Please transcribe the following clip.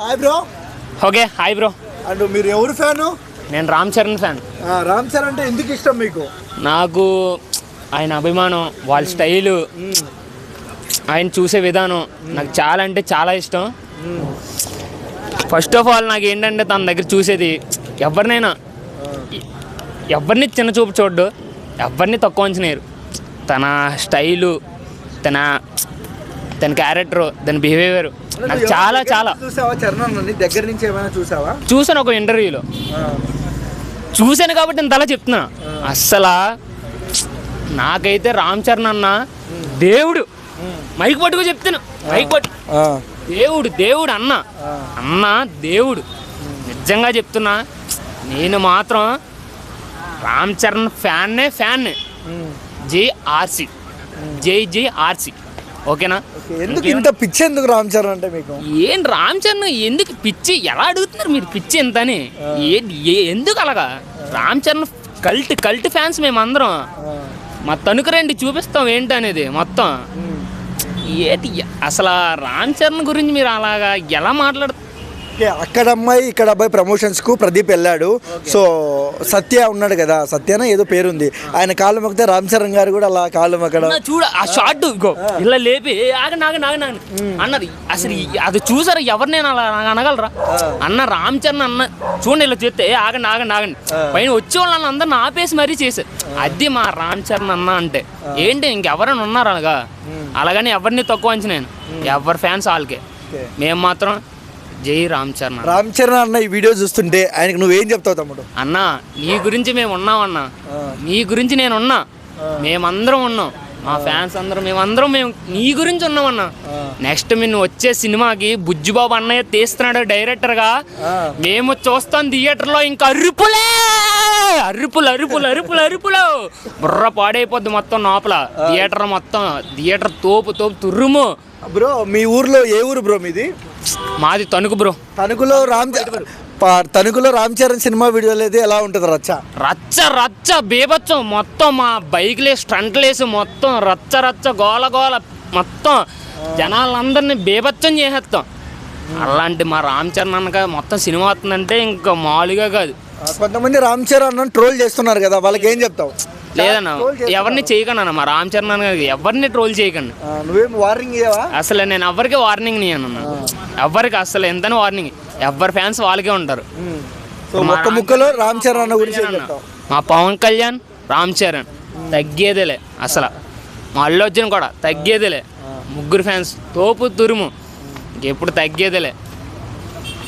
Hi bro. Okay hi bro. And మీరు ఎవరు fan? నేను రామ్ చరణ్ ఫ్యాన్. రామ్ చరణ్ అంటే ఎందుకు ఇష్టం మీకు? నాకు ఆయన అభిమానం, వాళ్ళ స్టైలు, ఆయన చూసే విధానం నాకు చాలా అంటే చాలా ఇష్టం. ఫస్ట్ ఆఫ్ ఆల్ నాకు ఏంటంటే తన దగ్గర చూసేది ఎవరిని చిన్న చూపు చూడ్డు, ఎవరిని తక్కువ అంచనేరు. తన స్టైలు, తన క్యారెక్టర్, తన బిహేవియర్ నాకు చాలా చాలా చూసావా? చరణ్ దగ్గర నుంచి ఏమైనా చూసావా? చూసాను ఒక ఇంటర్వ్యూలో చూశాను కాబట్టి నేను అలా చెప్తున్నా. అస్సలు నాకైతే రామ్ చరణ్ అన్న దేవుడు. మైక్ పట్టుకు చెప్తాను, మైక్ పట్టు, దేవుడు దేవుడు అన్న అన్న దేవుడు. నిజంగా చెప్తున్నా, నేను మాత్రం రామ్ చరణ్ ఫ్యాన్నే. జై ఆర్సి, జై ఆర్సి. ఓకేనా? ఎందుకు ఇంత పిచ్చి ఎందుకు రామ్ చరణ్ అంటే మీకు? ఏం రామ్ చరణ్ ఎందుకు పిచ్చి? ఎలా అడుగుతున్నారు మీరు పిచ్చి ఎంత అని? ఎందుకు అలాగా? రామ్ చరణ్ కల్ట్ ఫ్యాన్స్ మేమందరం. మా తణుకు రండి చూపిస్తాం ఏంటి అనేది మొత్తం. ఏంటి అసలు రామ్ చరణ్ గురించి మీరు అలాగా ఎలా మాట్లాడుతున్నారు? అక్కడ అమ్మాయి ఇక్కడ అబ్బాయి ప్రమోషన్స్కు ప్రదీప్ వెళ్ళాడు. సో సత్య ఉన్నాడు కదా, సత్యన ఏదో పేరుంది, ఆయన కాళ్ళు మొక్కితే రామ్ చరణ్ గారు కూడా అలా కాళ్ళు మొక్కడం. చూడ ఆ షార్ట్ ఇలా లేపి ఆగండి అన్నది. అసలు అది చూసారా? ఎవరినైనా అలా అనగలరా? అన్న రామ్ చరణ్ అన్న చూడండి ఇలా చేస్తే ఆగండి పైన వచ్చే వాళ్ళని అందరిని ఆపేసి మరీ చేశారు. అది మా రామ్ చరణ్ అన్న అంటే. ఏంటి ఇంకెవరైనా ఉన్నారు అలాగని ఎవరిని తక్కువ అంచి నేను ఎవరి ఫ్యాన్స్ వాళ్ళకే. మేము మాత్రం జై రామ్ చరణ్. రామ్ చరణ్ అన్న ఈ వీడియో చూస్తుంటే ఆయనకు నువ్వేం చెప్తావు తమ్ముడు? అన్న నీ గురించి మేము ఉన్నామన్నా, నీ గురించి నేను ఉన్నా, మేమందరం ఉన్నాం, మా ఫ్యాన్స్ అందరం మేము నీ గురించి ఉన్నామన్నా. నెక్స్ట్ మీరు వచ్చే సినిమాకి బుజ్జిబాబు అన్నయ్య తీస్తున్నాడు డైరెక్టర్గా, మేము చూస్తాం థియేటర్లో. ఇంకా అరుపులు బుర్ర పాడైపోద్ది మొత్తం లోపల థియేటర్ తోపు తుర్రుము. బ్రో మీ ఊర్లో ఏ ఊరు బ్రో మీది? మాది తణుకు బ్రో. తణుకులో రామ్ చరణ్ సినిమా వీడియోలు అయితే ఎలా ఉంటుంది? రచ్చ బీభత్సం మొత్తం. మా బైక్లే స్టంట్లేసి మొత్తం రచ్చ గోల మొత్తం జనాలందరినీ బీభత్సం చేసేస్తాం. అలాంటి మా రామ్ చరణ్ అన్నగా మొత్తం సినిమా వస్తుందంటే ఇంకా మామూలుగా కాదు. కొంతమంది రామ్ చరణ్ అన్న ట్రోల్ చేస్తున్నారు కదా, వాళ్ళకి ఏం చెప్తావు? లేదన్నా, ఎవరిని చేయకండి అన్న. మా రామ్ చరణ్ అన్న ఎవరిని ట్రోల్ చేయకండి. నువ్వేం వార్నింగ్ ఇవ్వవా? అసలు నేను ఎవరికి వార్నింగ్ నీయను, ఎవరికి అసలు ఎంతని వార్నింగ్. ఎవరి ఫ్యాన్స్ వాళ్ళకే ఉంటారు. ముక్కలో రామ్ చరణ్ అన్న గురించి మా పవన్ కళ్యాణ్, రామ్ చరణ్ తగ్గేదేలే. అసలు మా అల్లు అర్జున్ కూడా తగ్గేదేలే. ముగ్గురు ఫ్యాన్స్ తోపు తురుము, ఇంకెప్పుడు తగ్గేదేలే.